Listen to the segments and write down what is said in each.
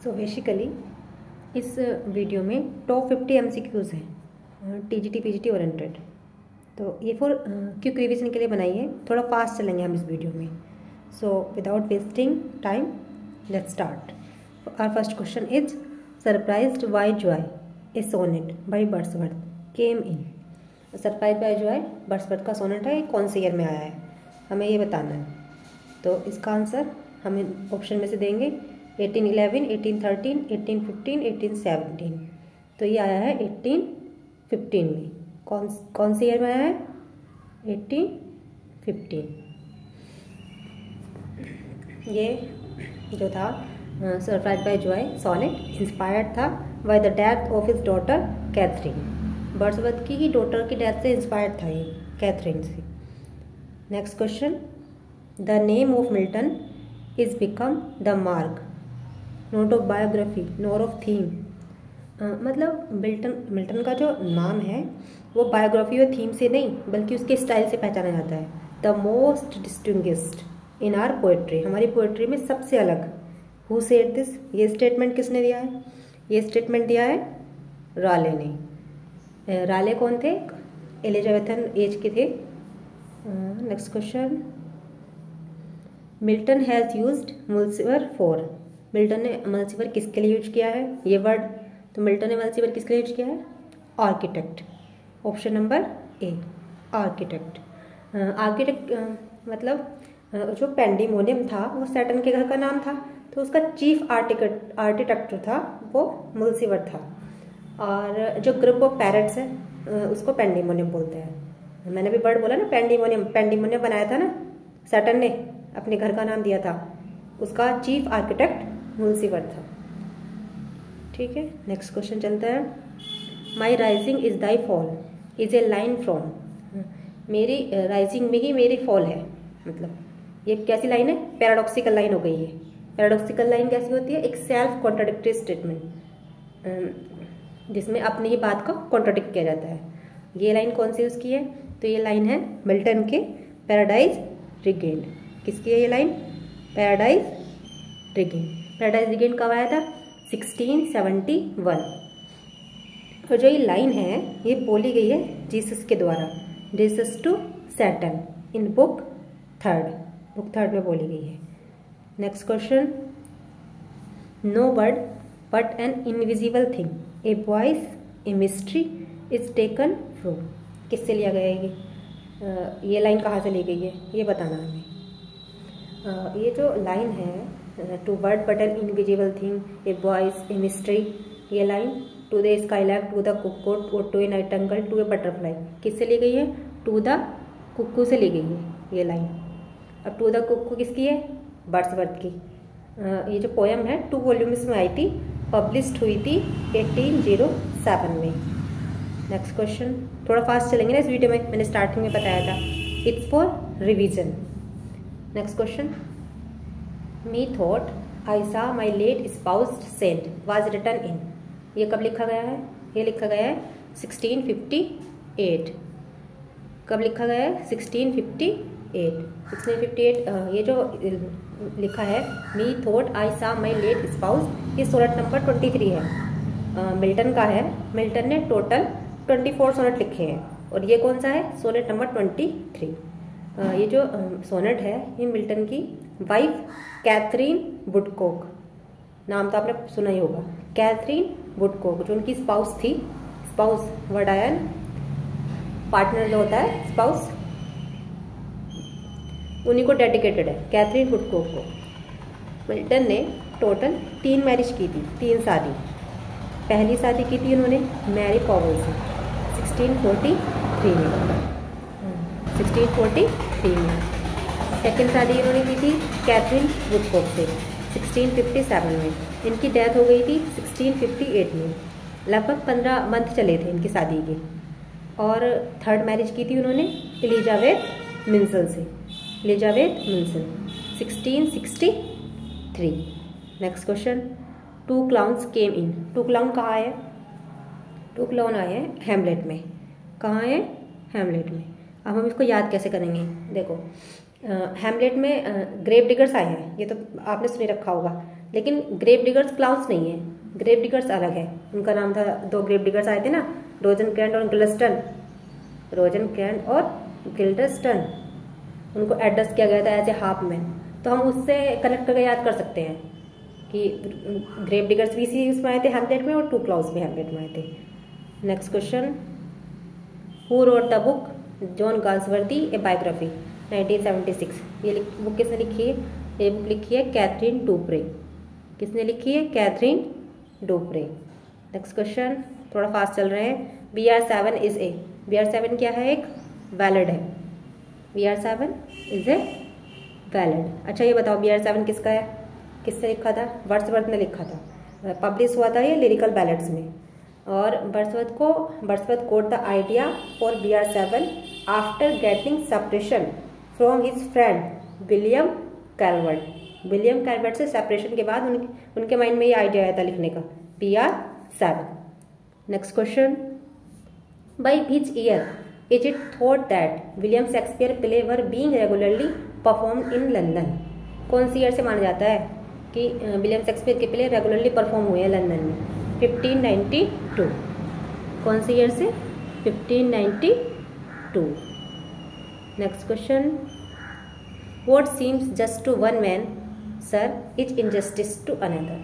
So basically इस video में top 50 MCQs हैं TGT PGT ओरिएंटेड। तो ये फॉर क्विक रिवीजन के लिए बनाई है, थोड़ा फास्ट चलेंगे हम इस वीडियो में। So without wasting time let's start. Our first question is surprised by joy a sonnet by Wordsworth came in. Surprise by joy Wordsworth का सोनेट है, कौन से ईयर में आया है हमें ये बताना है। तो इसका आंसर हमें ऑप्शन में से देंगे 1811, 1813, 1815, 1817। तो ये आया है 1815 में। कौन से ईयर में आया है? 1815। ये जो था surprise by joy sonnet inspired था by the death of his daughter Catherine. Wordsworth की ही डॉटर की डेथ से इंस्पायर्ड था ये, कैथरीन से। Next question, the name of Milton is become the mark not of biography nor of theme. मतलब Milton का जो नाम है वो बायोग्राफी और थीम से नहीं बल्कि उसके स्टाइल से पहचाना जाता है। The most distinguished in are poetry, हमारी पोएट्री में सबसे अलग। हु सेड दिस, ये स्टेटमेंट किसने दिया है? ये स्टेटमेंट दिया है राले ने। राले कौन थे? एलिजाबेथन एज के थे। Next question, Milton has used Mulciber for. Milton ने मुल्सिवर किसके लिए यूज किया है? ये वर्ड। तो मिल्टन ने मुल्सिवर किसके लिए यूज किया है? आर्किटेक्ट। ऑप्शन नंबर ए, आर्किटेक्ट। आर्किटेक्ट मतलब जो पेंडिमोनियम था वो सैटर्न के घर का नाम था, तो उसका चीफ आर्किटेक्ट जो था वो मुल्सिवर था। और जो ग्रुप ऑफ पैरेट्स है उसको पेंडिमोनियम बोलते हैं। मैंने भी वर्ड बोला ना, पेंडिमोनियम बनाया था ना सैटर्न ने, अपने घर का नाम दिया था, उसका चीफ आर्किटेक्ट मुल्सिवर था। ठीक है, नेक्स्ट क्वेश्चन चलता है। माई rising is thy fall is a line from. मेरी राइजिंग में ही मेरी फॉल है, मतलब ये कैसी लाइन है? पैराडॉक्सिकल लाइन हो गई है। पैराडॉक्सिकल लाइन कैसी होती है? एक सेल्फ कॉन्ट्राडिक्टरी स्टेटमेंट जिसमें अपनी ही बात को कॉन्ट्राडिक्ट किया जाता है। ये लाइन कौन सी उसकी है? तो ये लाइन है मिल्टन के पैराडाइज रिगेन्ड। किसकी है ये line? Paradise regained. Paradise regained कब आया था? 1671। और जो ये लाइन है ये बोली गई है जीसस के द्वारा, Jesus to Saturn, in book third में बोली गई है। Next question, no word but an invisible thing, a voice, a mystery is taken from. किससे लिया गया है ये लाइन कहाँ से ली गई है ये बताना हमें। ये जो लाइन है to word but an invisible thing, a voice, a mystery, ये line to the skylark, to the cuckoo और to a nightingale, to a butterfly, किससे ली गई है? टू द कुक्कू से ली गई है ये लाइन। अब टू द कुक्कू किसकी है? वर्ड्सवर्थ की। ये जो पोएम है 2 वॉल्यूम्स में आई थी, पब्लिश्ड हुई थी 1807 में। नेक्स्ट क्वेश्चन, थोड़ा फास्ट चलेंगे ना इस वीडियो में, मैंने स्टार्टिंग में बताया था, it's for revision. Next question, me thought I saw my late espoused saint was written in. ये कब लिखा गया है? ये लिखा गया है 1658। कब लिखा गया है? 1658। 1658 ये जो लिखा है मी thought I saw my late स्पाउस्ड, ये सोनेट नंबर 23 है, मिल्टन का है। मिल्टन ने टोटल 24 सोनेट लिखे हैं और ये कौन सा है? Sonnet number 23। ये जो सोनेट है ये मिल्टन की वाइफ कैथरीन वुडकॉक, नाम तो आपने सुना ही होगा, कैथरीन वुडकॉक, जो उनकी स्पाउस थी। स्पाउस वर्ड आया ना, पार्टनर जो होता है स्पाउस, उन्हीं को डेडिकेटेड है कैथरीन वुडकॉक को। मिल्टन ने टोटल 3 मैरिज की थी, 3 शादी। पहली शादी की थी उन्होंने मैरी पॉवल से 1643 में। सेकेंड शादी इन्होंने की थी कैथरीन वुडकॉक से 1657 में। इनकी डेथ हो गई थी 1658 में। लगभग 15 मंथ चले थे इनकी शादी के। और थर्ड मैरिज की थी उन्होंने एलिजाबेथ मिंसल से, एलिजाबेथ मिंसल 1663। नेक्स्ट क्वेश्चन, 2 क्लाउन्स केम इन। 2 क्लाउन कहाँ है? 2 क्लाउन आए हैं हैमलेट में। कहाँ है? हैमलेट में। अब हम इसको याद कैसे करेंगे? देखो, हैमलेट में ग्रेव डिगर्स आए हैं, ये तो आपने सुन रखा होगा। लेकिन ग्रेव डिगर्स क्लाउन्स नहीं है, ग्रेव डिगर्स अलग है। उनका नाम था, 2 ग्रेव डिगर्स आए थे ना, रोजनक्रैंड और गिल्डस्टन, रोजनक्रैंड और गिल्डस्टन। उनको एड्रेस किया गया था एज ए हाफ मैन। तो हम उससे कनेक्ट करके याद कर सकते हैं कि ग्रेव डिगर्स भी इसी उसमें आए थे हैमलेट में, और 2 क्लाउस भी हैमलेट में आए थे। Next question, who wrote the book John Galsworthy A biography 1976। ये बुक किसने लिखी है? ये बुक लिखी है कैथरीन डुप्रे। किसने लिखी है? Catherine Dupre. नेक्स्ट क्वेश्चन, थोड़ा फास्ट चल रहे हैं। BR7 इज ए, BR7 क्या है? एक वैलिड है। BR7 is a valid. अच्छा ये बताओ BR7 किसका है? किसने लिखा था? वर्ड्सवर्थ ने लिखा था। पब्लिश हुआ था ये लिरिकल बैलेड्स में। और Wordsworth got the idea for BR7 after getting separation from his friend William Calvert. William Calvert से सेपरेशन के बाद उनके माइंड में ये आइडिया आया था लिखने का, BR7। Next question, by which year is it thought that William Shakespeare play were being regularly performed in London. कौन सी ईयर से माना जाता है कि विलियम शेक्सपियर के प्ले रेगुलरली परफॉर्म हुए हैं लंदन में? 1592। कौन सी ईयर से? 1592। Next question, what seems just to one man sir is injustice to another.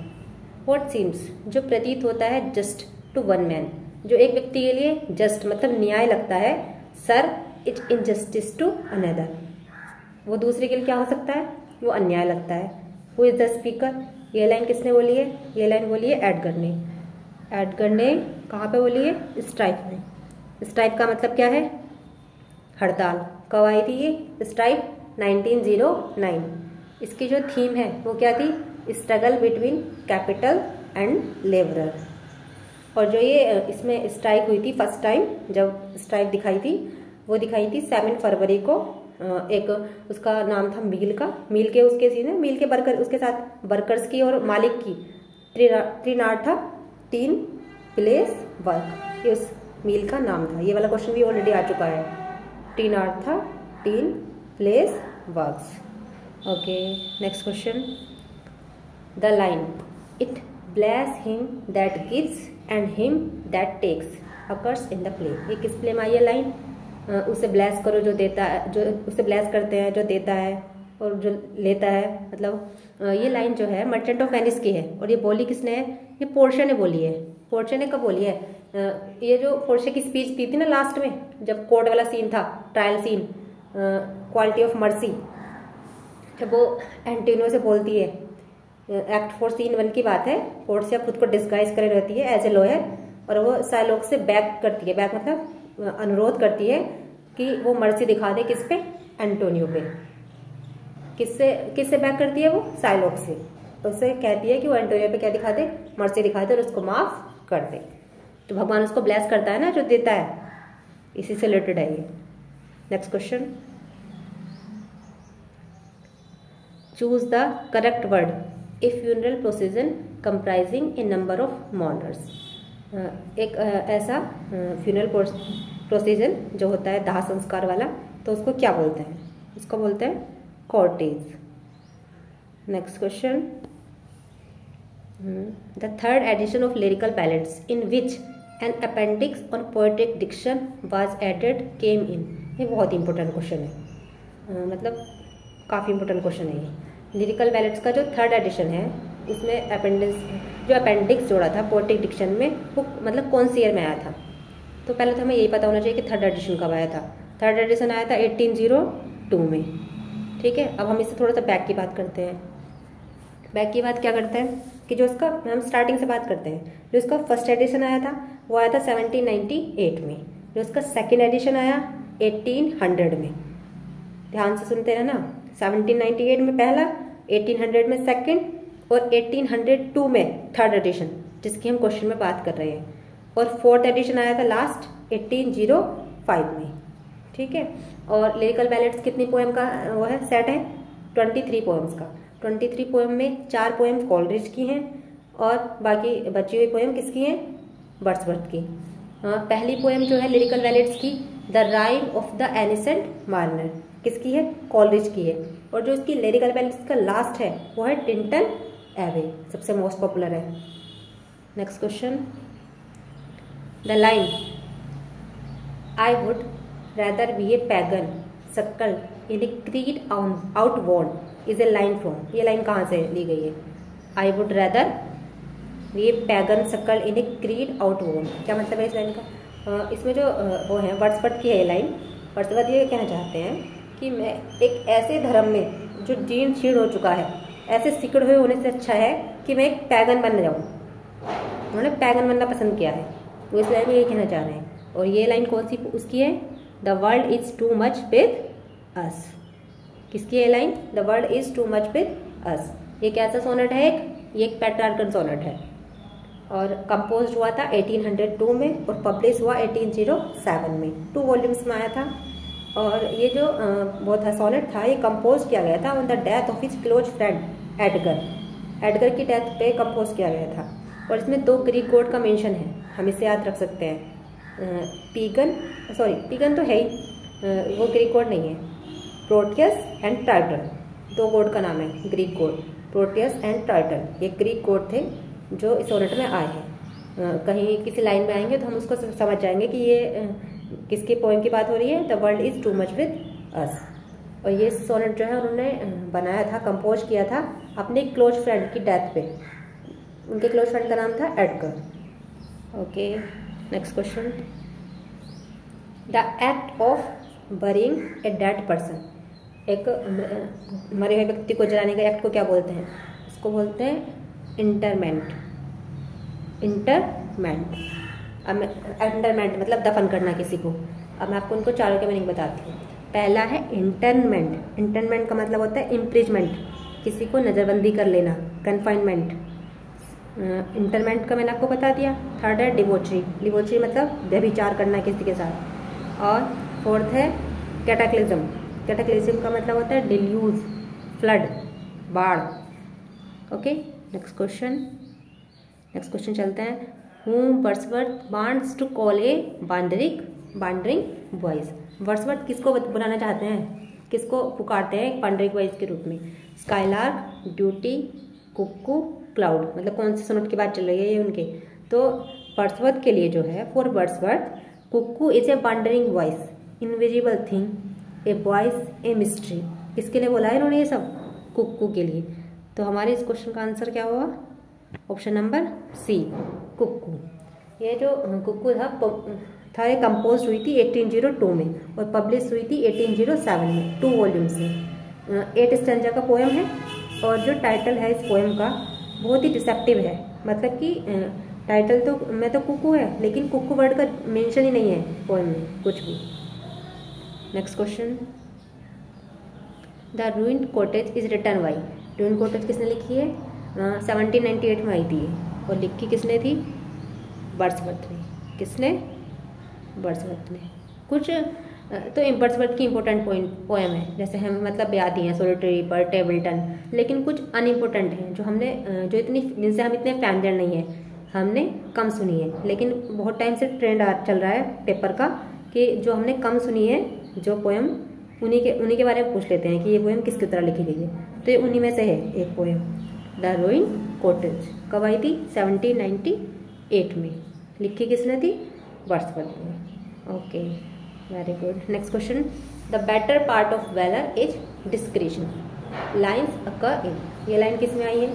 What seems, जो प्रतीत होता है, जस्ट टू वन मैन, जो एक व्यक्ति के लिए जस्ट मतलब न्याय लगता है, sir is injustice to another, वो दूसरे के लिए क्या हो सकता है? वो अन्याय लगता है। हु इज द स्पीकर, ये लाइन किसने बोली है? ये लाइन बोली है एडगर ने। एडगर ने कहाँ पे बोली है? स्ट्राइक में। स्ट्राइक का मतलब क्या है? हड़ताल। कब आई थी ये स्ट्राइक? 1909। इसकी जो थीम है वो क्या थी? Struggle between capital and labourer. और जो ये इसमें स्ट्राइक हुई थी फर्स्ट टाइम, जब स्ट्राइक दिखाई थी, वो दिखाई थी 7 फरवरी को। एक उसका नाम था मील का, मील के उसके सीन है, मील के वर्कर, उसके साथ वर्कर्स की और मालिक की त्रिनार्था 3 प्लेस वर्क, ये उस मील का नाम था। ये वाला क्वेश्चन भी ऑलरेडी आ चुका है, त्रिनार्था 3 place works. Okay, next question, the line it bless him that gives and him that takes occurs in the play. ये किस प्ले में आई है लाइन? उसे ब्लेस करो जो देता है, जो उसे ब्लेस करते हैं जो देता है, और जो लेता है। मतलब ये लाइन जो है मर्चेंट ऑफ वेनिस की है, और ये बोली किसने है? ये पोर्शे ने बोली है। पोर्शे ने कब बोली है? ये जो पोर्शे की स्पीच दी थी ना लास्ट में, जब कोर्ट वाला सीन था, trial scene, quality of mercy, जब वो एंटोनियो से बोलती है, एक्ट 4 सीन 1 की बात है, पोर्शिया खुद को डिस्गाइज करे रहती है एज ए लॉयर, और वो साइलोक से बैक करती है, बैक मतलब अनुरोध करती है कि वो मर्सी दिखा दे। किस पे? एंटोनियो पे। किससे बैक करती है वो? साइलोक से। उससे कहती है कि वो एंटोनियो पे क्या दिखा दे? मर्सी दिखा दे और उसको माफ कर दे। तो भगवान उसको ब्लेस करता है ना, जो देता है, इसी से रिलेटेड है ये। Next question, choose the correct word a funeral procession comprising a number of mourners. एक ऐसा फ्यूनरल प्रोसीजन जो होता है दाह संस्कार वाला, तो उसको क्या बोलते हैं? उसको बोलते हैं cortege. Next question, the third edition of lyrical ballads in which an appendix on poetic diction was added came in. ये बहुत इंपॉर्टेंट क्वेश्चन है, मतलब काफ़ी इंपॉर्टेंट क्वेश्चन है ये। लिरिकल बैलेड्स का जो थर्ड एडिशन है, उसमें अपेंडिक्स जोड़ा था पोएटिक डिक्शन में, वो मतलब कौन सी ईयर में आया था? तो पहले तो हमें यही पता होना चाहिए कि थर्ड एडिशन कब आया था। थर्ड एडिशन आया था 1802 में। ठीक है, अब हम इससे थोड़ा सा बैक की बात करते हैं। बैक की बात क्या करते हैं कि जो इसका, हम स्टार्टिंग से बात करते हैं। जो इसका फर्स्ट एडिशन आया था वो आया था 1798 में। जो इसका सेकेंड एडिशन आया 1800 में। ध्यान से सुनते रहना, 1798 में पहला, 1800 में सेकेंड, और 1802 में थर्ड एडिशन, जिसकी हम क्वेश्चन में बात कर रहे हैं। और फोर्थ एडिशन आया था लास्ट 1805 में। ठीक है, और लिरिकल बैलेड्स कितनी पोएम का वो है सेट है? 23 पोएम्स का। 23 पोएम में 4 पोएम कोलरिज की हैं, और बाकी बची हुई पोएम किसकी हैं? वर्ड्सवर्थ की। पहली पोएम जो है लिरिकल बैलेड्स की, the rhyme of the ancient Marner, किसकी है? कोलरिज की है। और जो इसकी लिरिकल बैलेड्स का लास्ट है वो है टिंटन अवे सबसे मोस्ट पॉपुलर है। Next question, the line I would rather be a pagan circle in a creed outward is a line from, ये लाइन कहाँ से ली गई है? I would rather be a pagan circle in a creed outward, क्या मतलब है इस लाइन का? इसमें जो वो है वर्ड्सवर्थ की है ये लाइन। वर्ड्सवर्थ ये कहना चाहते हैं कि मैं एक ऐसे धर्म में जो जीर्ण शीर्ण हो चुका है, ऐसे सिकड़ हुए होने से अच्छा है कि मैं एक पैगन बन जाऊँ। उन्होंने पैगन बनना पसंद किया है, तो इस लाइन में ये कहना चाह रहे हैं। और ये लाइन कौन सी उसकी है? The world is too much with us, किसकी है line? The world is too much with us. ये कैसा सोनेट है? ये एक पेट्रार्कन सोनेट है और कंपोज हुआ था 1802 में और पब्लिश हुआ 1807 में, 2 वॉल्यूम्स में आया था। और ये जो वो था सोनेट था, ये कंपोज किया गया था on the death of his close friend Edgar की डेथ पे कंपोज किया गया था। और इसमें 2 ग्रीक गॉड का मेंशन है, हम इसे याद रख सकते हैं। पीगन तो है ही, वो ग्रीक गॉड नहीं है। प्रोटियस एंड टाइटन 2 गॉड का नाम है, Greek God Proteus and Titan, ये ग्रीक गॉड थे जो इस सोनेट में आए हैं। कहीं किसी लाइन में आएंगे तो हम उसको समझ जाएंगे कि ये किसके पोएम की बात हो रही है। The world is too much with us. और ये सोनेट जो है उन्होंने बनाया था, कंपोज किया था अपने क्लोज फ्रेंड की डेथ पे। उनके क्लोज फ्रेंड का नाम था Edgar. Okay, next question, the act of burying a dead person, एक मरे हुए व्यक्ति को जलाने के एक्ट को क्या बोलते हैं? इसको बोलते हैं इंटरमेंट। इंटरमेंट मतलब दफन करना किसी को। अब मैं आपको उनको चारों के मीनिंग बताती हूँ। पहला है इंटरमेंट। इंटरमेंट का मतलब होता है इम्प्रिजमेंट, किसी को नज़रबंदी कर लेना, कन्फाइनमेंट। इंटरमेंट का मैंने आपको बता दिया। थर्ड है डिवोचरी। डिवोचरी मतलब व्यभिचार करना किसी के साथ। और फोर्थ है कैटाक्लिज्म। कैटाक्लिज्म का मतलब होता है डिल्यूज, फ्लड, बाढ़। ओके, नेक्स्ट क्वेश्चन चलते हैं। whom Wordsworth wants to call a wandering voice। Wordsworth किसको बुलाना चाहते हैं, किसको पुकारते हैं एक वॉन्डरिंग वॉइस के रूप में? स्काईलार्क, ड्यूटी, कुक्कू, क्लाउड, मतलब कौन से सोनेट की बात चल रही है ये उनके। तो वर्ड्सवर्थ के लिए जो है, for Wordsworth cuckoo is a wandering voice, invisible thing, a voice, a mystery. किसके लिए बोला है इन्होंने ये सब? कुक्कू के लिए। तो हमारे इस क्वेश्चन का आंसर क्या हुआ? ऑप्शन नंबर सी, कुक्कू। ये जो कुक्कू था ये कंपोज हुई थी 1802 में और पब्लिश हुई थी 1807 में, 2 वॉल्यूम्स में। 8 स्टैंजा का पोएम है और जो टाइटल है इस पोएम का बहुत ही डिसेप्टिव है। मतलब कि टाइटल तो मैं तो कुक्कू है, लेकिन कुक्कू वर्ड का मेंशन ही नहीं है पोएम में कुछ भी। Next question, the ruined cottage is written by. Ruined cottage किसने लिखी है? 1798 में आई थी और लिखी किसने थी? वर्ड्सवर्थ ने। किसने? वर्ड्सवर्थ ने। कुछ तो वर्ड्सवर्थ की इंपॉर्टेंट पोएम है, जैसे हम मतलब याद ही हैं सोलिटरी पर, टेबल्टन, लेकिन कुछ अनइम्पोर्टेंट हैं जो हमने जिनसे हम इतने फैमिलियर नहीं है, हमने कम सुनी है। लेकिन बहुत टाइम से ट्रेंड चल रहा है पेपर का कि जो हमने कम सुनी है जो पोएम, उन्हीं के बारे में पूछ लेते हैं कि ये पोएम किसकी तरह लिखी गई है। तो ये उन्हीं में से है एक पोएम, द रूइंड कॉटेज। कब आई थी? 1798 में। लिखी किसने थी? वर्ड्सवर्थ ने। Okay, very good. Next question, the better part of valour is discretion, lines occur in. ये लाइन किस में आई है?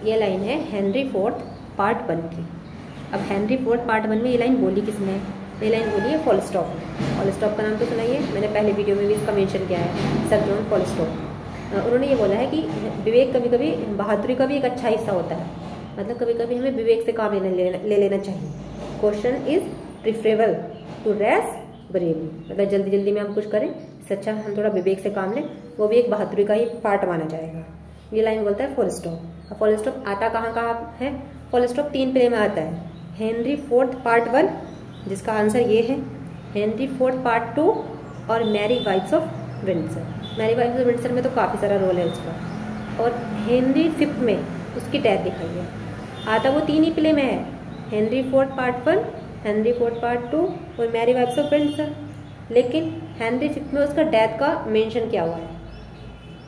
ये लाइन है हेनरी फोर्थ पार्ट 1 की। अब हेनरी फोर्थ पार्ट 1 में ये लाइन बोली किसने? ये लाइन बोली है फॉलस्टॉप ने। फॉलस्टॉप का नाम तो सुनाइए, मैंने पहले वीडियो में भी इसका मेंशन किया है, सर जॉन फॉलस्टॉप। उन्होंने ये बोला है कि विवेक कभी कभी बहादुरी का भी एक अच्छा हिस्सा होता है, मतलब कभी कभी हमें विवेक से काम ले लेना चाहिए। Question is preferable to rash bravely, मतलब जल्दी जल्दी में हम कुछ करें, इससे अच्छा हम थोड़ा विवेक से काम लें, वो भी एक बहादुरी का ही पार्ट माना जाएगा। ये लाइन बोलता है फॉलस्टॉप। अब फॉलस्टॉप आता कहाँ है? फॉलस्टॉप 3 प्ले में आता है, हेनरी फोर्थ पार्ट 1, जिसका आंसर ये है, हेनरी फोर्थ पार्ट 2 और Merry Wives of Windsor. Merry Wives of Windsor में तो काफ़ी सारा रोल है उसका, और हेनरी 5 में उसकी डेथ दिखाई है। आता वो 3 ही प्ले में है, Henry fourth part 1, Henry fourth part 2 और मैरी वाइफ्स ऑफ विंडसर, लेकिन हेनरी 5 में उसका डेथ का मेंशन किया हुआ है।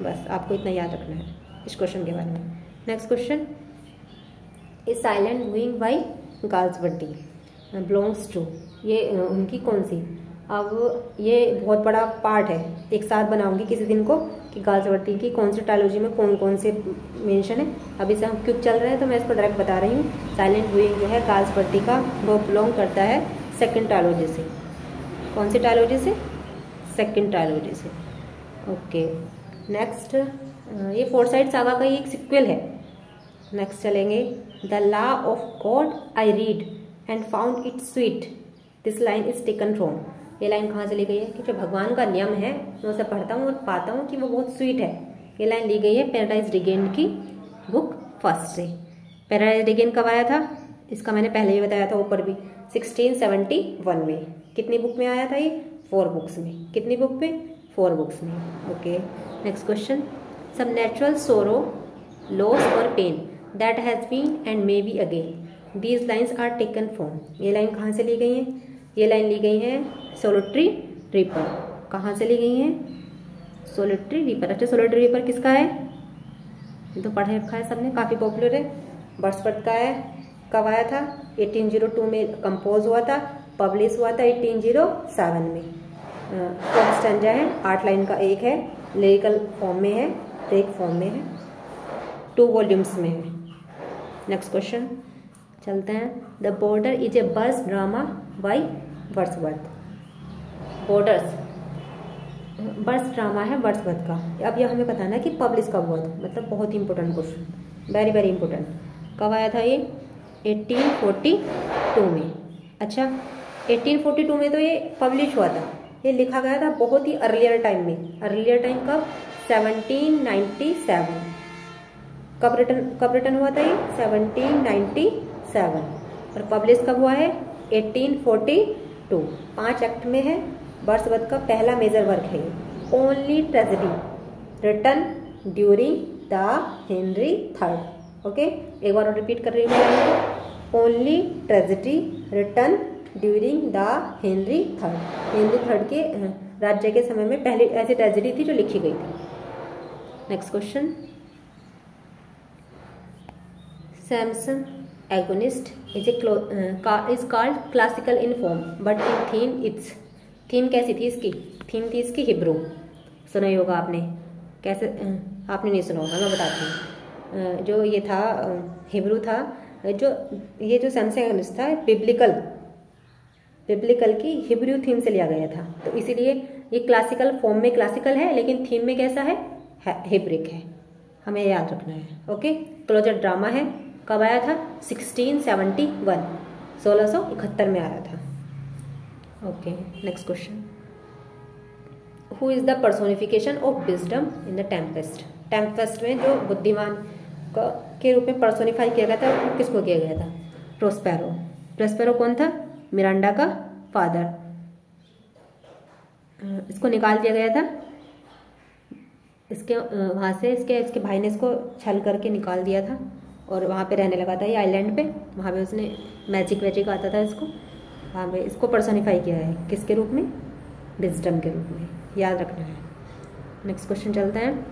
बस आपको इतना याद रखना है इस क्वेश्चन के बारे में। Next question, is silent doing by Galsworthy belongs to, ये उनकी कौन सी, अब ये बहुत बड़ा पार्ट है, एक साथ बनाऊंगी किसी दिन को कि गाल्सवर्दी की कौन सी ट्रायोलॉजी में कौन कौन से मेंशन है। अभी से हम क्यों चल रहे हैं तो मैं इसको डायरेक्ट बता रही हूँ। साइलेंट डूइंग जो है गाल्सवर्दी का, वो बिलोंग करता है सेकंड ट्रायोलॉजी से। कौन सी ट्रायोलॉजी से? सेकंड ट्रायोलॉजी से। ओके, नेक्स्ट, ये फोरसाइट सागा का ही एक सिक्वल है। नेक्स्ट चलेंगे, the law of God I read and found it sweet, this line is taken from, ये लाइन कहाँ से ली गई है कि जो भगवान का नियम है मैं उसे पढ़ता हूँ और पाता हूँ कि वो बहुत स्वीट है। ये लाइन ली गई है पैराडाइज रिगेन्ड की बुक फर्स्ट से। पैराडाइज रिगेन्ड कब आया था? इसका मैंने पहले ही बताया था ऊपर भी, 1671 में। कितनी बुक में आया था ये? 4 बुक्स में। कितनी बुक में? 4 बुक्स में। Okay, next question, some natural sorrow, loss और pain that has been and may be again, these lines are taken from, ये लाइन कहाँ से ली गई है? ये लाइन ली गई है सोलिटरी रीपर। कहाँ से ली गई है? Solitary reaper. अच्छा, सोलिटरी रीपर किसका है? ये तो पढ़े रखा है सबने, काफ़ी पॉपुलर है, वर्ड्सवर्थ का है। कब आया था? 1802 में कंपोज हुआ था, पब्लिश हुआ था 1807 में। 12 स्टैंजा है, 8 लाइन का एक है, लिरिकल फॉर्म में है, ब्रेक फॉर्म में है, 2 वॉल्यूम्स में है। नेक्स्ट क्वेश्चन चलते हैं, the border is a verse drama by Wordsworth. Borderers verse drama है वर्ड्सवर्थ का। अब यह हमें बताना है कि पब्लिश कब हुआ था, मतलब बहुत ही important question, very very important. कब आया था ये? 1842 में। अच्छा, 1842 में तो ये पब्लिश हुआ था, ये लिखा गया था बहुत ही अर्लियर टाइम में। अर्लियर टाइम कब? 1797। कब रिटर्न हुआ था ये? 1797। और पब्लिश कब हुआ है? 1842। 5 एक्ट में है। वर्ड्सवर्थ का पहला मेजर वर्क है ये। Only tragedy written during the Henry third. Okay, एक बार और रिपीट कर रही हूँ। Only tragedy written during the Henry third. Henry third के राज्य के समय में पहली ऐसी ट्रेजेडी थी जो लिखी गई थी। Next question, Samson agonist is called classical in form but in theme it's, theme कैसी थी इसकी? थीम थी इसकी हिब्रू। सुना ही होगा आपने, कैसे? आपने नहीं सुना होगा, मैं बताती हूँ। जो ये था हिब्रू था, जो ये जो सैमसन एगोनिस्ट था बिब्लिकल की हिब्रू थीम से लिया गया था, तो इसीलिए ये क्लासिकल फॉर्म में क्लासिकल है, लेकिन थीम में कैसा है? हिब्रिक है, हमें याद रखना है। ओके, क्लोजर ड्रामा है। कब आया था? 1671, 1671 में आया था। Okay, next question, who is the personification of wisdom in the Tempest. Tempest में जो बुद्धिमान के रूप में पर्सोनिफाई किया गया था, किसको किया गया था? प्रोस्पेरो। प्रोस्पेरो कौन था? मिरांडा का फादर। इसको निकाल दिया गया था इसके वहाँ से, इसके भाई ने इसको छल करके निकाल दिया था और वहाँ पे रहने लगा था ये आइलैंड पे। वहाँ पे उसने मैजिक आता था इसको, वहाँ पे इसको पर्सोनिफाई किया है किसके रूप में? विजडम के रूप में, याद रखना है। नेक्स्ट क्वेश्चन चलते हैं,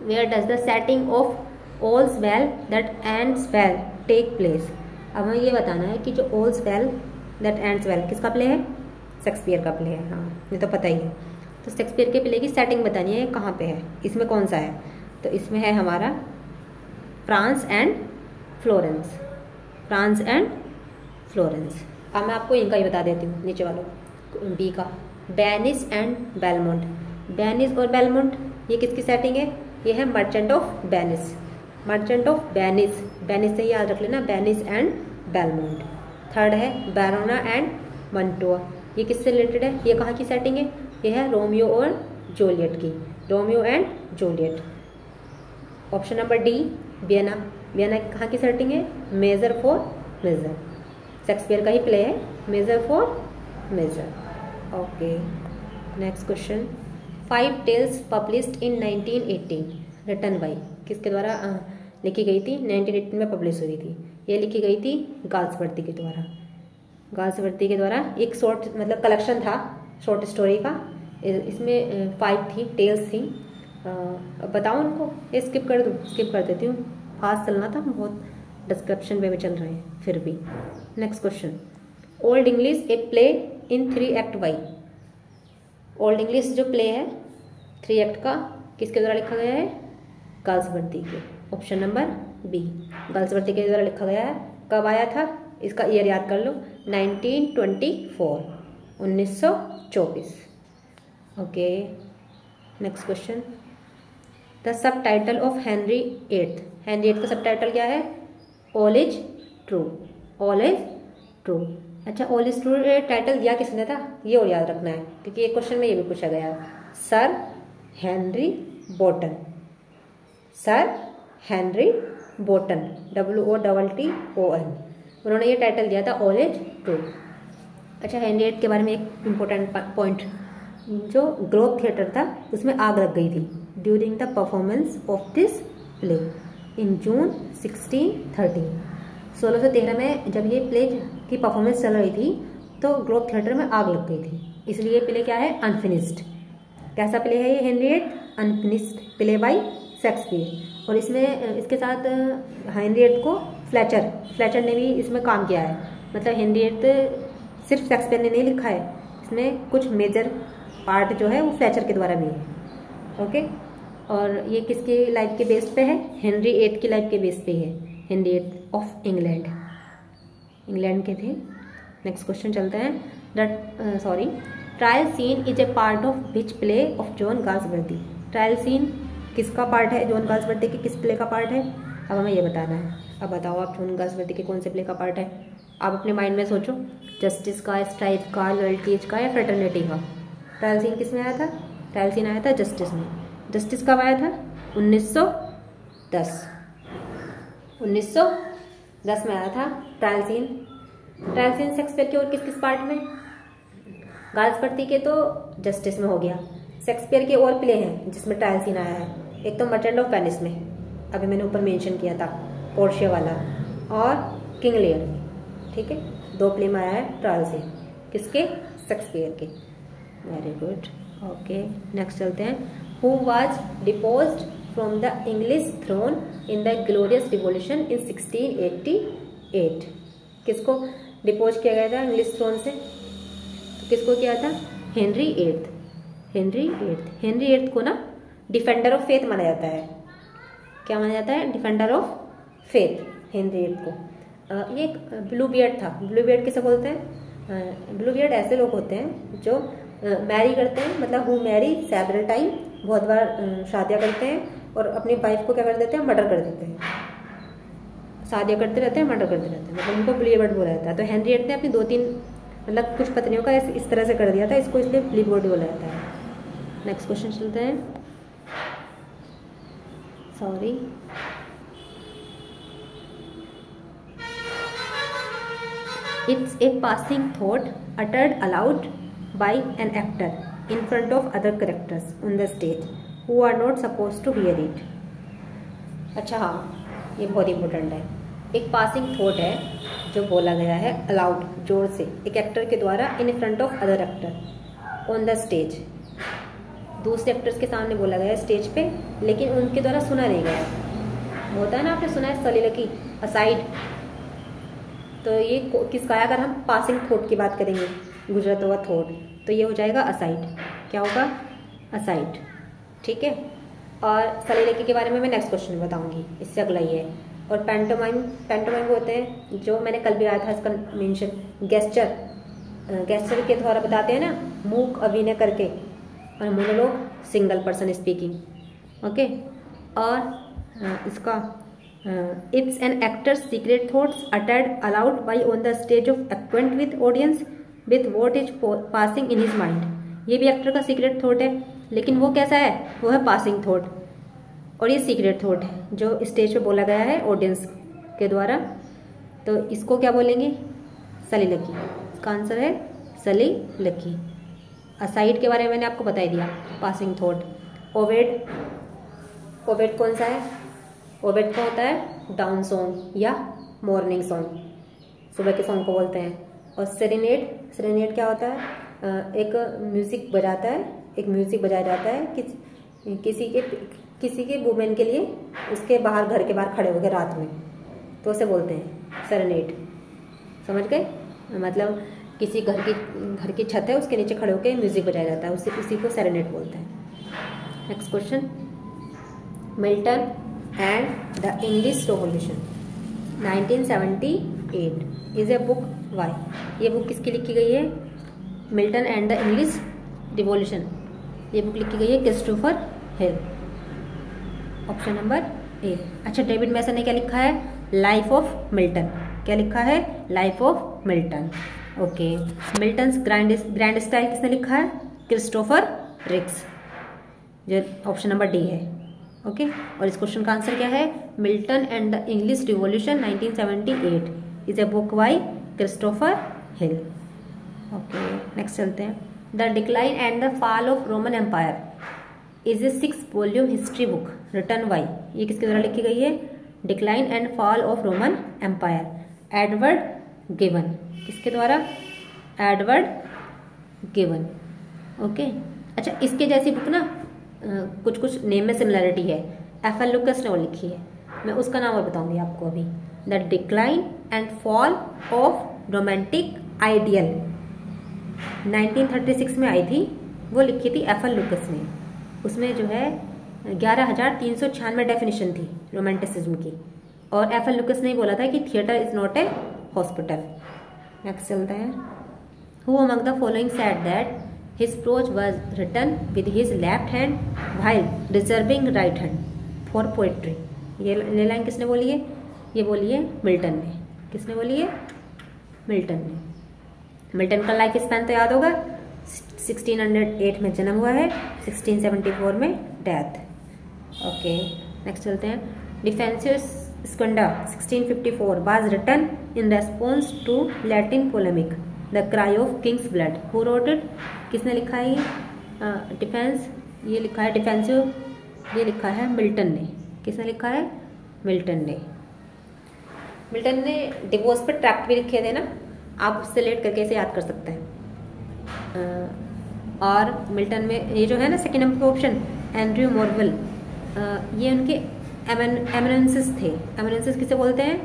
where does the setting of all's well that ends well take place. अब हमें ये बताना है कि जो all's well that ends well किसका प्ले है? शेक्सपियर का प्ले है। हाँ, ये तो पता ही है। तो शेक्सपियर के प्ले की सेटिंग बतानी है, कहाँ पे है, इसमें कौन सा है? तो इसमें है हमारा France and Florence. France and Florence. अब मैं आपको इनका ही बता देती हूँ, नीचे वालों बी का, वेनिस एंड बेलमोंट। वेनिस और बेलमोंट ये किसकी सेटिंग है? ये है merchant of Venice. Merchant of Venice, Venice से याद रख लेना, वेनिस एंड बेलमोंट। थर्ड है बैरोना एंड मंटोआ, ये किससे रिलेटेड है? ये कहाँ की सेटिंग है? ये है रोमियो और जूलियट की, Romeo and Juliet. Option number D Vienna. Vienna कहाँ की सेटिंग है? मेजर फॉर मेजर, शेक्सपियर का ही प्ले है, Measure for Measure. Okay, next question, 5 tales published in 1918 written by, किसके द्वारा लिखी गई थी? 1918 में पब्लिश हुई थी। ये लिखी गई थी गाल्सवर्दी के द्वारा। गाल्सवर्दी के द्वारा एक शॉर्ट मतलब कलेक्शन था शॉर्ट स्टोरी का, इसमें 5 थी टेल्स थी। बताऊँ उनको? ये स्किप कर दूँ? स्किप कर देती हूँ। फास्ट चलना था, बहुत डिस्क्रिप्शन वे में चल रहे हैं फिर भी। Next question, old English a play in 3 act by. Old English जो प्ले है 3 एक्ट का किसके द्वारा लिखा गया है? गाल्सवर्दी के। ऑप्शन नंबर बी, गाल्सवर्दी के द्वारा लिखा गया है। कब आया था? इसका ईयर याद कर लो, 1924, 1924। Okay, next question, the sub title of Henry eighth. Henry eighth का सब टाइटल क्या है? All is true, all is true. अच्छा, ऑल इज ट्रू टाइटल दिया किसने था? ये और याद रखना है, क्योंकि एक क्वेश्चन में ये भी पूछा गया है। Sir Henry Wotton, sir Henry Wotton, WOTTON, उन्होंने ये टाइटल दिया था ऑल इज ट्रू। अच्छा, हेनरी एट्थ के बारे में एक इम्पोर्टेंट पॉइंट, जो ग्लोब थिएटर था उसमें आग लग गई थी during the performance of this play in June 1613। 1613 में जब ये प्ले की परफॉर्मेंस चल रही थी तो ग्लोब थिएटर में आग लग गई थी, इसलिए ये प्ले क्या है? अनफिनिश्ड। कैसा प्ले है ये? Henry eighth unfinished play by Shakespeare. और इसमें इसके साथ हेनरी एट्थ को फ्लेचर ने भी इसमें काम किया है। मतलब हेनरी एट्थ सिर्फ शेक्सपियर ने नहीं लिखा है, इसमें कुछ मेजर पार्ट जो है वो फ्लेचर के द्वारा भी है। ओके, और ये किसकी लाइफ के बेस पे है? हेनरी एट्थ की लाइफ के बेस पे है। Henry eighth of England, England के थे। नेक्स्ट क्वेश्चन चलते हैं, trial scene is a part of which play of John Galsworthy. Trial scene किसका पार्ट है? जॉन गाल्सवर्दी के किस प्ले का पार्ट है? अब हमें ये बताना है। अब बताओ आप, जॉन गाल्सवर्दी के कौन से प्ले का पार्ट है? आप अपने माइंड में सोचो, जस्टिस का, स्ट्राइक का, लॉयल्टीज का या फ्रेटर्निटी का। ट्रायल सीन किस में आया था? ट्रायल सीन आया था जस्टिस में। जस्टिस कब आया था? 1910, 1910 में आया था trial scene. Trial scene Shakespeare के और किस किस पार्ट में? गाल्सवर्दी के तो जस्टिस में हो गया। शेक्सपियर के और प्ले हैं जिसमें ट्रायल सीन आया है। एक तो मर्चेंट ऑफ वेनिस में, अभी मैंने ऊपर मेंशन किया था, पोर्शिया वाला, और किंग लियर में। ठीक है, 2 प्ले में आया है ट्रायल सीन। किसके? शेक्सपियर के। Very good. ओके, नेक्स्ट चलते हैं, who was deposed from the English throne in the glorious revolution in 1688। किसको डिपोज किया गया था इंग्लिश थ्रोन से? तो किसको किया था? Henry eighth. Henry eighth, Henry eighth को ना डिफेंडर ऑफ फेथ माना जाता है। क्या माना जाता है? Defender of faith, Henry eighth को। ये एक ब्लू बियर्ड था। ब्लू बियर्ड किसे बोलते हैं? ब्लू बियर्ड ऐसे लोग होते हैं जो मैरी करते हैं, मतलब हु मैरी सेवरल टाइम, बहुत बार शादियाँ करते हैं और अपनी वाइफ को क्या कर देते हैं? मर्डर कर देते हैं। शादियाँ करते रहते हैं, मर्डर करते रहते हैं, मतलब उनको ब्लू बियर्ड बोला जाता है। तो हेनरी एट्थ ने अपनी 2-3 मतलब कुछ पत्नियों का इस तरह से कर दिया था, इसको इसलिए ब्लू बियर्ड बोला जाता है। नेक्स्ट क्वेश्चन चलते हैं, sorry, It's a passing thought uttered aloud by an actor in front of other characters on the stage who are not supposed to hear it. अच्छा हाँ, ये बहुत इंपॉर्टेंट है। एक पासिंग थॉट है जो बोला गया है अलाउड, जोर से, एक एक्टर के द्वारा in front of other actor on the stage. दूसरे एक्टर्स के सामने बोला गया है स्टेज पे, लेकिन उनके द्वारा सुना नहीं गया। होता है ना, आपने सुना है सलीलकी, असाइड। तो ये किसका है? अगर हम पासिंग थॉट की बात करेंगे, गुजरता हुआ थॉट, तो ये हो जाएगा असाइड। क्या होगा? असाइड। ठीक है, और सलीलकी के बारे में मैं नेक्स्ट क्वेश्चन में बताऊंगी, इससे अगला ही है। और पैंटोमाइम होते हैं जो मैंने कल भी आया था इसका मेंशन, गेस्चर के द्वारा बताते हैं ना, मूक अभिनय करके, और monologue single person speaking. Okay, और इसका it's an actors secret thoughts uttered allowed by on the stage of acquaint with audience with what is passing in his mind. ये भी एक्टर का सीक्रेट थॉट है, लेकिन वो कैसा है? वो है पासिंग थॉट, और ये सीक्रेट थॉट है जो स्टेज पे बोला गया है ऑडियंस के द्वारा। तो इसको क्या बोलेंगे? सलीलकी। इसका आंसर है सलीलकी। असाइड के बारे में मैंने आपको बता ही दिया, पासिंग थॉट। ओवेड कौन सा है? ओवेड का होता है डाउन सॉन्ग या मॉर्निंग सॉन्ग, सुबह के सॉन्ग को बोलते हैं। और सेरेनेड क्या होता है? एक म्यूजिक बजाता है, एक म्यूजिक बजाया जाता है किसी के वुमेन के लिए उसके बाहर, घर के बाहर खड़े हो गए रात में, तो उसे बोलते हैं सेरेनेड। समझ गए? मतलब किसी घर की छत है, उसके नीचे खड़े होकर म्यूजिक बजाया जाता है, उसी को सेरेनेड बोलते हैं। Next question, Milton and the English revolution 1978 is a book by. ये बुक किसकी लिखी गई है? Milton and the English revolution, ये बुक लिखी गई है Christopher Hill. Option number A. अच्छा, डेविड मैसन ने क्या लिखा है? Life of Milton. क्या लिखा है? Life of Milton. Okay. Milton's grand style किसने लिखा है? क्रिस्टोफर रिक्स, जो ऑप्शन नंबर डी है। ओके। और इस क्वेश्चन का आंसर क्या है? Milton and the English revolution 1978 is a book by Christopher Hill. Okay, next चलते हैं। The decline and the fall of Roman empire is a 6 volume history book written by. ये किसके द्वारा लिखी गई है? Decline and fall of Roman empire, Edward गिवन। किसके द्वारा? एडवर्ड गिवन। ओके। अच्छा, इसके जैसी बुक ना कुछ कुछ नेम में सिमिलरिटी है। एफ.एल. लुकास ने वो लिखी है, मैं उसका नाम और बताऊंगी आपको अभी। The decline and fall of romantic ideal 1936 में आई थी, वो लिखी थी एफ.एल. लुकास ने। उसमें जो है 11,396 डेफिनेशन थी रोमांटिसिज्म की, और एफ.एल. लुकास ने बोला था कि theatre is not a hospital. Next चलते हैं। Who among the following said that his prose was written with his left hand while reserving right hand for poetry। ये लाइन किसने बोली है? ये बोली है मिल्टन ने। किसने बोली है? मिल्टन ने। मिल्टन का लाइफ स्पैन तो याद होगा, 1608 में जन्म हुआ है, 1674 में डेथ। ओके, नेक्स्ट चलते हैं। डिफेंसियस स्कंडा 1654 was written in response to Latin polemic the cry of Kings blood. Who wrote it? किसने लिखा है? डिफेंस, ये लिखा है डिफेंसिव, ये लिखा है मिल्टन ने। किसने लिखा है? मिल्टन ने। मिल्टन ने डिवोर्स पे ट्रैक्ट भी लिखे थे ना, आप उससे रिलेट करके इसे याद कर सकते हैं। और मिल्टन में ये जो है ना सेकेंड नंबर ऑप्शन, एंड्रयू मॉर्वेल, ये उनके एमिनेंसेस थे। एमिनेंसेस किसे बोलते हैं?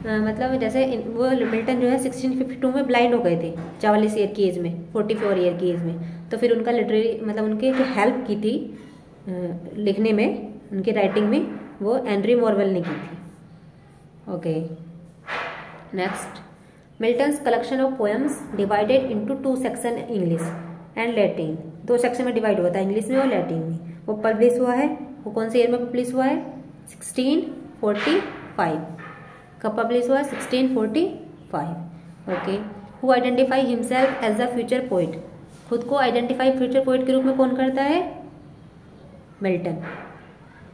मतलब जैसे वो मिल्टन जो है 1652 में ब्लाइंड हो गए थे, 44 ईयर की एज में, 44 ईयर की एज में। तो फिर उनका लिटरेरी मतलब उनके जो हेल्प की थी लिखने में, उनके राइटिंग में, वो एंड्रयू मॉर्वेल ने की थी। Okay, next. Milton's collection of poems divided into 2 section English and Latin. 2 section में डिवाइड हुआ था, इंग्लिश में और लैटिन में। वो पब्लिश हुआ है, वो कौन से ईयर में पब्लिश हुआ है? 1645। कब पब्लिश हुआ? 1645। Okay. Who identify himself as the future poet. खुद को आइडेंटिफाई फ्यूचर पोइट के रूप में कौन करता है? मिल्टन।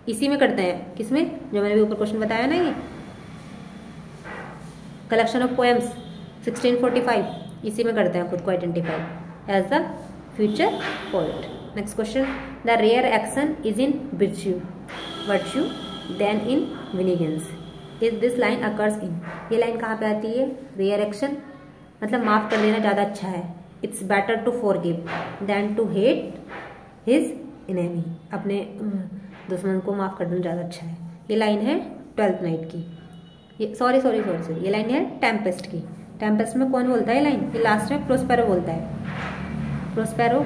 इसी में करते हैं, किसमें? जो मैंने भी ऊपर क्वेश्चन बताया ना, ये कलेक्शन ऑफ पोएम्स 1645, इसी में करते हैं खुद को identify as the future poet. Next question. The rare action is in virtue than in vengeance. Is this line occurs in. ये लाइन कहाँ पे आती है? रेयर एक्शन मतलब माफ कर देना ज़्यादा अच्छा है। It's better to forgive than to hate his enemy. अपने दुश्मन को माफ कर देना ज़्यादा अच्छा है। ये लाइन है 12th नाइट की। ये सॉरी, ये लाइन है टेम्पेस्ट की। टेम्पेस्ट में कौन बोलता है ये लाइन? ये लास्ट में प्रोस्पेरो बोलता है। प्रोस्पेरो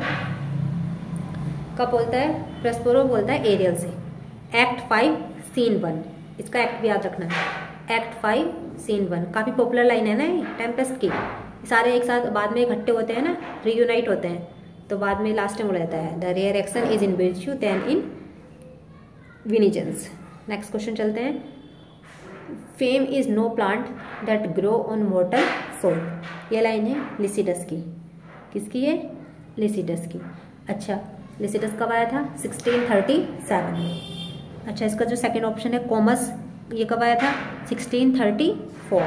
कब बोलता है? प्रोस्पेरो बोलता है एरियल से। एक्ट 5 सीन 1, इसका एक्ट भी याद रखना है। एक्ट 5 सीन 1 काफ़ी पॉपुलर लाइन है ना ये टेम्पेस्ट की। सारे एक साथ बाद में इकट्ठे होते हैं ना, रियूनाइट होते हैं, तो बाद में लास्ट में बोला जाता है the rare action is in virtue than in vengeance. Next question चलते हैं। Fame is no plant that grow on mortal soil. ये लाइन है लिसिडस की। किसकी है? लिसिडस की। अच्छा, लिसिडस कब आया था? 1637 में। अच्छा, इसका जो सेकंड ऑप्शन है कॉमस, ये कब आया था? 1634।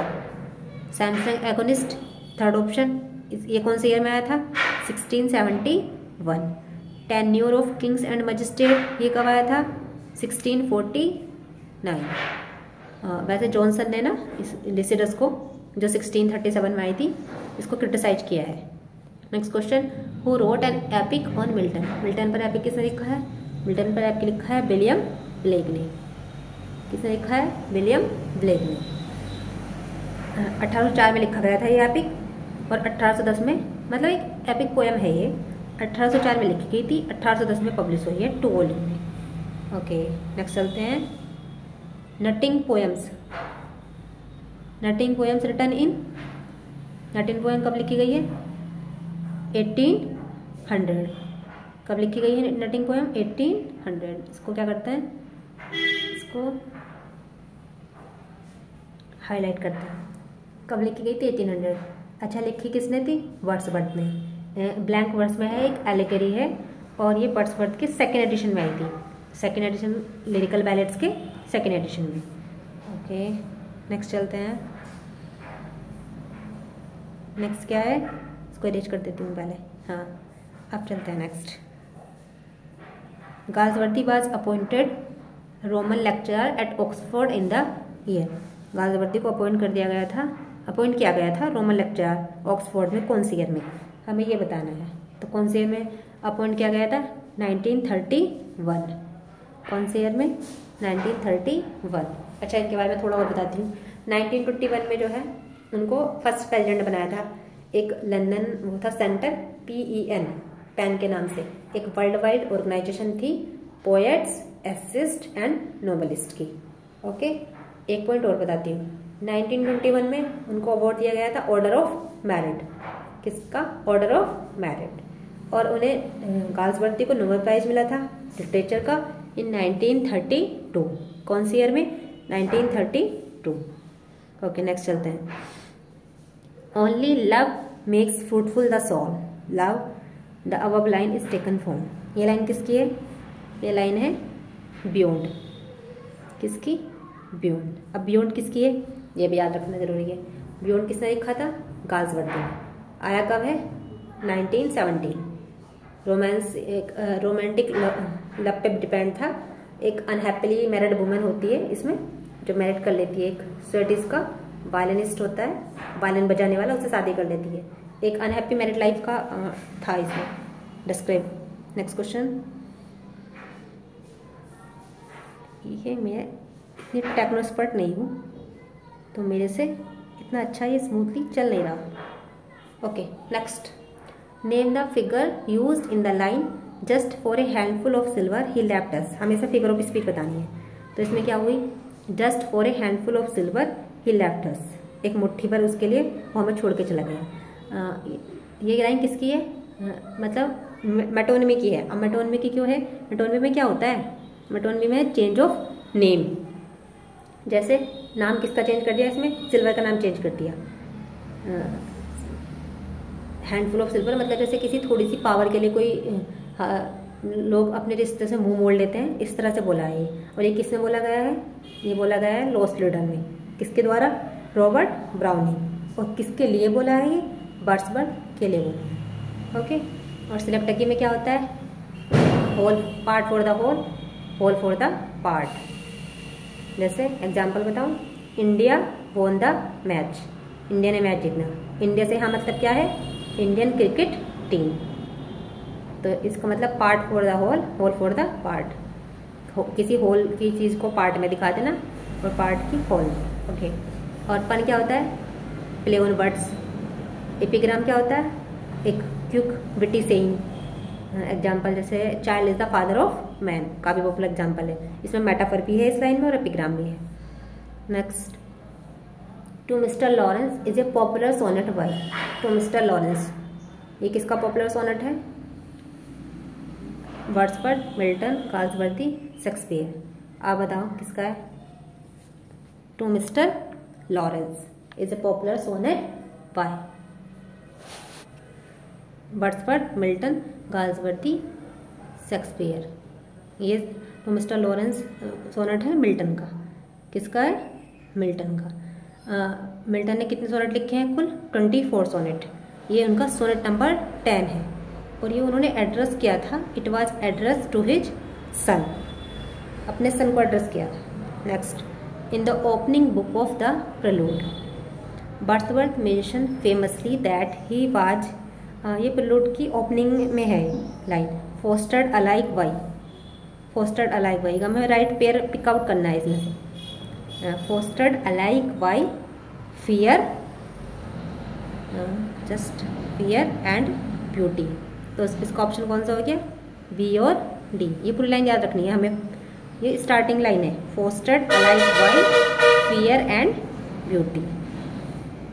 सैमसंग एगोनिस्ट थर्ड ऑप्शन, ये कौन से ईयर में आया था? 1671। Tenure of Kings and magistrate, ये कब आया था? 1649। वैसे जॉनसन ने ना इस लिसिडस को, जो 1637 में आई थी, इसको क्रिटिसाइज किया है। Next question. Who wrote an epic on Milton. Milton पर एपिक किसने लिखा है? मिल्टन पर एपिक लिखा है विलियम ब्लेक ने। किसने लिखा है? विलियम ब्लेक ने। 1804 में लिखा गया था ये एपिक, और 1810 में, मतलब एक एपिक पोएम है ये, 1804 में लिखी गई थी, 1810 में पब्लिश हुई है 2 वॉल्यूम में। ओके, नेक्स्ट चलते हैं। Nutting poems. Nutting poems written in, Nutting poem कब लिखी गई है? 1800। कब लिखी गई है नटिंग पोएम? 1800। इसको क्या करते हैं? इसको हाईलाइट करते हैं। कब लिखी गई थी? 1800। अच्छा, लिखी किसने थी? वर्ड्सवर्थ ने। ब्लैंक वर्स में है, एक एलेगरी है, और ये वर्ड्सवर्थ के सेकेंड एडिशन में आई थी, सेकेंड एडिशन लिरिकल बैलेट्स के सेकेंड एडिशन में। ओके, नेक्स्ट चलते हैं। नेक्स्ट क्या है? इसको अरेंज कर देती हूँ पहले। हाँ, अब चलते हैं next. Galsworthy was appointed Roman lecturer at Oxford in the year. Galsworthy को अपॉइंट किया गया था रोमन लेक्चरर ऑक्सफोर्ड में। कौन सी ईयर में? हमें ये बताना है। तो कौन से ईयर में अपॉइंट किया गया था? 1931। कौन से ईयर में? 1931। अच्छा, इनके बारे में थोड़ा और बताती हूँ। 1921 में जो है उनको फर्स्ट प्रेसिडेंट बनाया था। एक लंदन वो था सेंटर, PEN, पेन के नाम से, एक वर्ल्ड वाइड ऑर्गेनाइजेशन थी पोएट्स, एसिस्ट एंड नोबलिस्ट की। ओके, एक पॉइंट और बताती हूँ। 1921 में उनको अवार्ड दिया गया था ऑर्डर ऑफ मेरिट। किसका? Order of merit. और उन्हें गाल्सवर्दी को नोबेल प्राइज मिला था लिटरेचर का इन 1932। कौन सी ईयर में? 1932। ओके, नेक्स्ट चलते हैं। Only love makes fruitful the soul, love the above line is taken from. ये लाइन किसकी है? ये लाइन है बियॉन्ड। किसकी? बियॉन्ड। अब बियॉन्ड किसकी है? ये भी याद रखना जरूरी है। बियॉन्ड किसने लिखा था? गाल्सवर्दी ने। आया कब है? 1917। रोमांस, एक रोमांटिक लव पे डिपेंड था। एक अनहैप्पीली मैरिड वुमेन होती है इसमें, जो मैरिड कर लेती है, एक स्वीडिश का वायलिनिस्ट होता है, वायलिन बजाने वाला, उससे शादी कर लेती है। एक अनहैप्पी मैरिड लाइफ का था इसमें डिस्क्राइब। Next question. ये मैं इतनी टेक्नो एक्सपर्ट नहीं हूँ, तो मेरे से इतना अच्छा ये स्मूथली चल नहीं रहा। Okay, next. Name the figure used in the line just for a handful of silver he left अस। हमेशा फिगर ऑफ स्पीच बतानी है। तो इसमें क्या हुई? Just for a handful of silver he left अस। एक मुट्ठी भर उसके लिए वो हमें छोड़ के चला गया। ये लाइन किसकी है? मतलब मेटोनिमी की है। अब मेटोनिमी की क्यों है? मेटोनिमी में क्या होता है? मेटोनिमी में चेंज ऑफ नेम। जैसे नाम किसका चेंज कर दिया? इसमें सिल्वर का नाम चेंज कर दिया। हैंडफुल ऑफ सिल्वर मतलब जैसे किसी थोड़ी सी पावर के लिए कोई लोग अपने रिश्ते से मुंह मोड़ लेते हैं, इस तरह से बोला है ये। और ये किसमें बोला गया है? ये बोला गया है लॉस्ट लीडर में। किसके द्वारा? Robert browning. और किसके लिए बोला है ये? वर्ड्सवर्थ के लिए बोला है। ओके, और सिलेक्टकी में क्या होता है? Whole, part for the whole, whole for the part. जैसे एग्जाम्पल बताऊं, India won the match, India ने मैच जीतना। इंडिया से यहाँ मतलब क्या है? Indian cricket team. तो इसका मतलब part for the whole, whole for the part. किसी होल की चीज़ को पार्ट में दिखा देना, और पार्ट की होल। ओके, और पन क्या होता है? Play on words. एपिग्राम क्या होता है? एक क्विक विटी सेइंग। एग्जाम्पल जैसे child is the father of man, काफी पॉपुलर एग्जाम्पल है। इसमें मेटाफर भी है इस लाइन में, और एपिग्राम भी है। Next, to Mr Lawrence is a popular sonnet by. To Mr Lawrence, ये किसका पॉपुलर सोनेट है? Wordsworth, Milton, Galsworthy, Shakespeare. आप बताओ किसका है? To Mr Lawrence is a popular sonnet by Wordsworth, Milton, Galsworthy, Shakespeare. ये टू मिस्टर लॉरेंस सोनेट है Milton का। किसका है? मिल्टन का। मिल्टन ने कितने सोनेट लिखे हैं? कुल 24 सोनेट। ये उनका सोनेट नंबर 10 है, और ये उन्होंने एड्रेस किया था। It was address to his son, अपने सन को एड्रेस किया था। Next, in the opening book of the prelude, Wordsworth mention famously that he was, ये प्रेलूड की ओपनिंग में है line, fostered alike by. Fostered alike by, हमें right pair pick out करना है इसमें से। Fostered alike by fear, just fear and beauty. तो इसका ऑप्शन कौन सा हो गया, बी और डी। ये पूरी लाइन याद रखनी है हमें, ये स्टार्टिंग लाइन है, fostered alike by fear and beauty.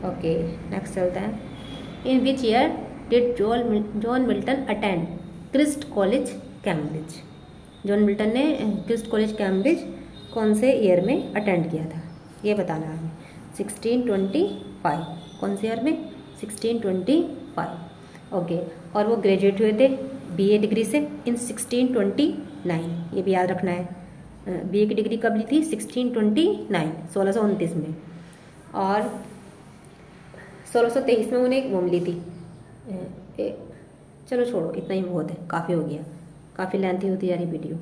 Okay next चलता है। In which year did John Milton attend Christ College Cambridge. John Milton ने क्रिस्ट कॉलेज कैम्ब्रिज कौन से ईयर में अटेंड किया था, ये बताना है हमें। 1625, कौन से ईयर में, 1625। ओके, और वो ग्रेजुएट हुए थे बीए डिग्री से इन 1629, ये भी याद रखना है। बीए की डिग्री कब ली थी, 1629, 1629 में। और 1623 में उन्हें वो मिली थी। चलो छोड़ो, इतना ही बहुत है, काफ़ी हो गया, काफ़ी लेंथी होती जा रही video.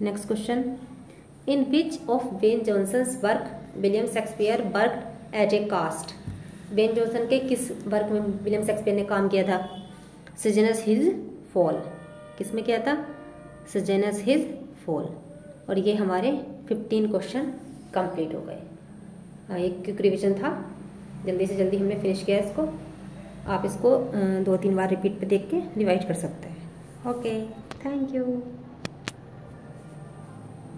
Next question, in which of Ben Jonson's work William Shakespeare worked as a cast. Ben Jonson के किस वर्क में विलियम शेक्सपियर ने काम किया था, सिजनस हिज फॉल। किस में किया था, सिजनस हिज फॉल। और ये हमारे 15 क्वेश्चन कंप्लीट हो गए। एक क्विक रिवीजन था, जल्दी से जल्दी हमने फिनिश किया इसको। आप इसको 2-3 बार रिपीट पे देख के रिवाइज कर सकते हैं। Okay, thank you.